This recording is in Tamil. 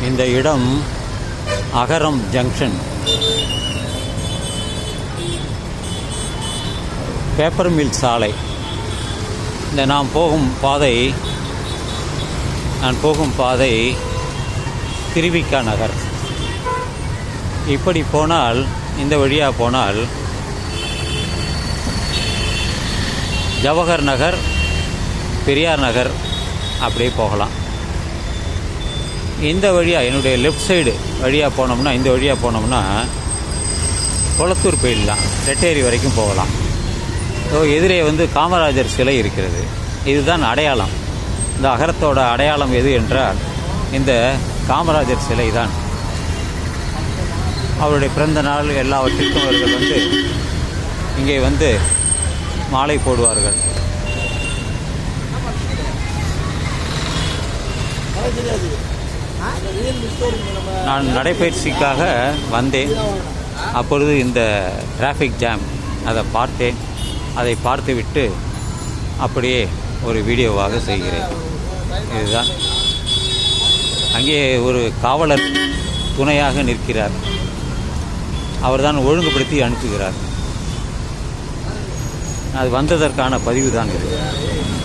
இந்த இடம் அகரம் ஜங்ஷன். பேப்பர் மில் சாலை. இந்த நான் போகும் பாதை திருவிக்கா நகர். இப்படி போனால், இந்த வழியாக போனால் ஜவஹர் நகர், பெரியார் நகர் அப்படியே போகலாம். இந்த வழியாக என்னுடைய லெஃப்ட் சைடு வழியாக போனோம்னா, இந்த வழியாக போனோம்னா கொளத்தூர் போயிடலாம், ரெட்டேரி வரைக்கும் போகலாம். ஸோ எதிரே காமராஜர் சிலை இருக்கிறது. இதுதான் அடையாளம். இந்த அகரத்தோட அடையாளம் எது என்றால் இந்த காமராஜர் சிலை தான். அவருடைய பிறந்த நாள் எல்லாவற்றிற்கும் அவர்கள் இங்கே மாலை போடுவார்கள். நான் நடைப்பயிற்சிக்காக வந்தேன். அப்பொழுது இந்த டிராஃபிக் ஜாம் அதை பார்த்தேன். அதை பார்த்துவிட்டு அப்படியே ஒரு வீடியோவாக செய்கிறேன். இதுதான். அங்கே ஒரு காவலர் துணையாக நிற்கிறார். அவர்தான் ஒழுங்குபடுத்தி அனுப்புகிறார். அது வந்ததற்கான பதிவு தான் இது.